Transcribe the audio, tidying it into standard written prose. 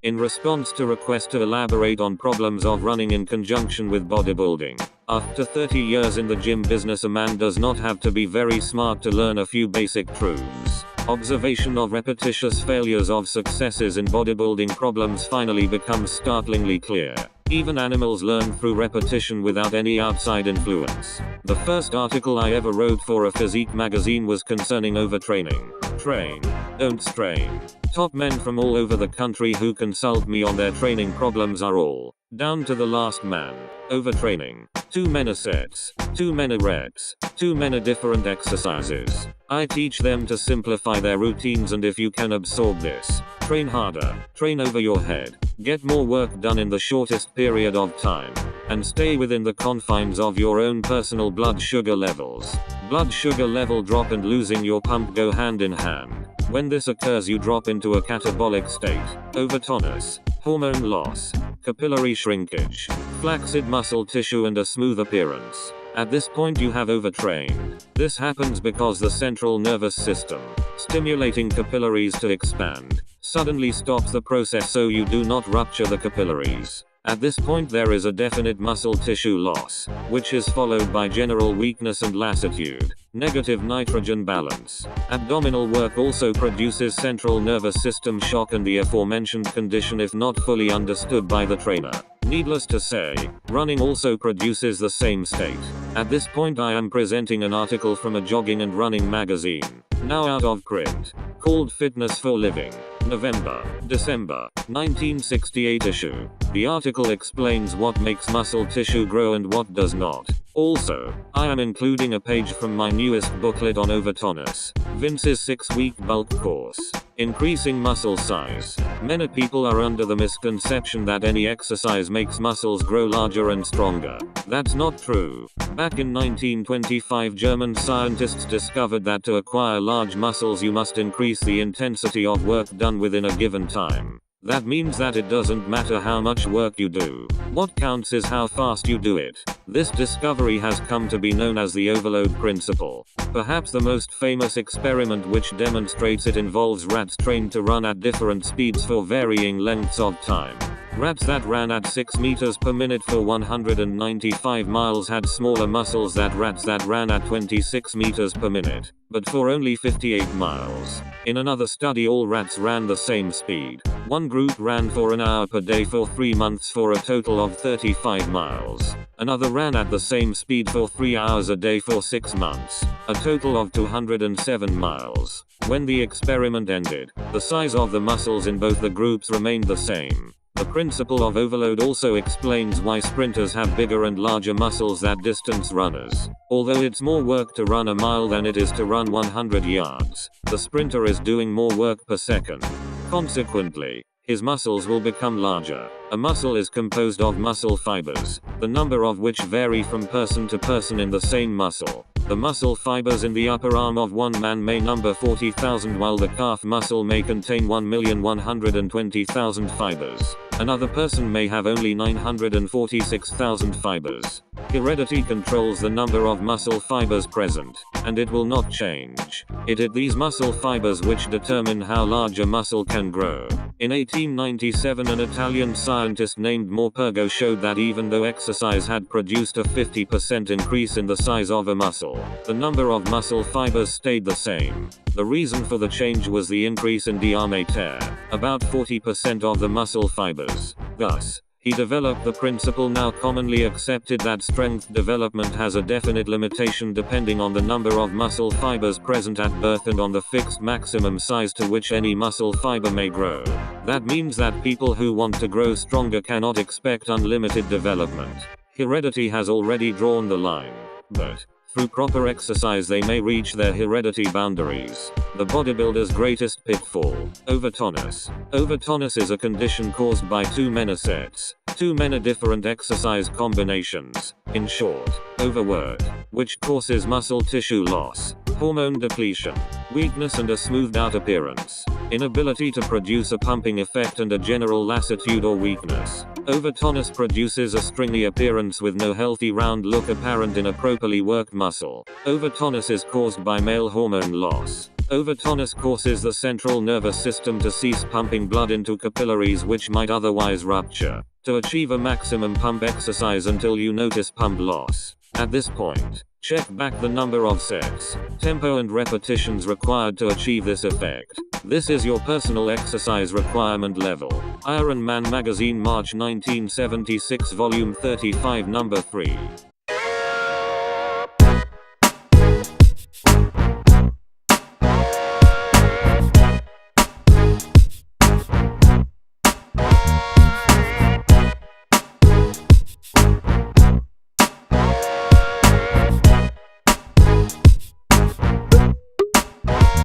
In response to request to elaborate on problems of running in conjunction with bodybuilding. After 30 years in the gym business, a man does not have to be very smart to learn a few basic truths. Observation of repetitious failures of successes in bodybuilding problems finally becomes startlingly clear. Even animals learn through repetition without any outside influence. The first article I ever wrote for a physique magazine was concerning overtraining. Train, don't strain. Top men from all over the country who consult me on their training problems are all, down to the last man, overtraining. Too many sets, too many reps, too many different exercises. I teach them to simplify their routines, and if you can absorb this, train harder, train over your head, get more work done in the shortest period of time, and stay within the confines of your own personal blood sugar levels. Blood sugar level drop and losing your pump go hand in hand. When this occurs, you drop into a catabolic state, overtonus, hormone loss, capillary shrinkage, flaccid muscle tissue, and a smooth appearance. At this point you have overtrained. This happens because the central nervous system, stimulating capillaries to expand, suddenly stops the process so you do not rupture the capillaries. At this point there is a definite muscle tissue loss, which is followed by general weakness and lassitude, negative nitrogen balance. Abdominal work also produces central nervous system shock and the aforementioned condition if not fully understood by the trainer. Needless to say, running also produces the same state. At this point I am presenting an article from a jogging and running magazine, now out of print, called Fitness for Living. December 1968 issue. The article explains what makes muscle tissue grow and what does not. Also, I am including a page from my newest booklet on overtonus, Vince's 6-week bulk course. Increasing muscle size. Many people are under the misconception that any exercise makes muscles grow larger and stronger. That's not true. Back in 1925, German scientists discovered that to acquire large muscles you must increase the intensity of work done within a given time. That means that it doesn't matter how much work you do. What counts is how fast you do it. This discovery has come to be known as the overload principle. Perhaps the most famous experiment which demonstrates it involves rats trained to run at different speeds for varying lengths of time. Rats that ran at 6 meters per minute for 195 miles had smaller muscles than rats that ran at 26 meters per minute, but for only 58 miles. In another study, all rats ran the same speed. One group ran for an hour per day for 3 months for a total of 35 miles. Another ran at the same speed for 3 hours a day for 6 months, a total of 207 miles. When the experiment ended, the size of the muscles in both the groups remained the same. The principle of overload also explains why sprinters have bigger and larger muscles than distance runners. Although it's more work to run a mile than it is to run 100 yards, the sprinter is doing more work per second. Consequently, his muscles will become larger. A muscle is composed of muscle fibers, the number of which vary from person to person in the same muscle. The muscle fibers in the upper arm of one man may number 40,000 while the calf muscle may contain 1,120,000 fibers. Another person may have only 946,000 fibers. Heredity controls the number of muscle fibers present, and it will not change. It is these muscle fibers which determine how large a muscle can grow. In 1897, an Italian scientist named Morpurgo showed that even though exercise had produced a 50% increase in the size of a muscle, the number of muscle fibers stayed the same. The reason for the change was the increase in diameter, about 40% of the muscle fibers. Thus, he developed the principle now commonly accepted that strength development has a definite limitation depending on the number of muscle fibers present at birth and on the fixed maximum size to which any muscle fiber may grow. That means that people who want to grow stronger cannot expect unlimited development. Heredity has already drawn the line. But, Through proper exercise they may reach their heredity boundaries. The bodybuilder's greatest pitfall: overtonus. Overtonus is a condition caused by too many sets, too many different exercise combinations. In short, overwork, which causes muscle tissue loss, hormone depletion, weakness and a smoothed out appearance, inability to produce a pumping effect and a general lassitude or weakness. Overtonus produces a stringy appearance with no healthy round look apparent in a properly worked muscle. Overtonus is caused by male hormone loss. Overtonus causes the central nervous system to cease pumping blood into capillaries which might otherwise rupture. To achieve a maximum pump, exercise until you notice pump loss. At this point, check back the number of sets, tempo and repetitions required to achieve this effect. This is your personal exercise requirement level. IronMan Magazine, March 1976, Volume 35, Number 3.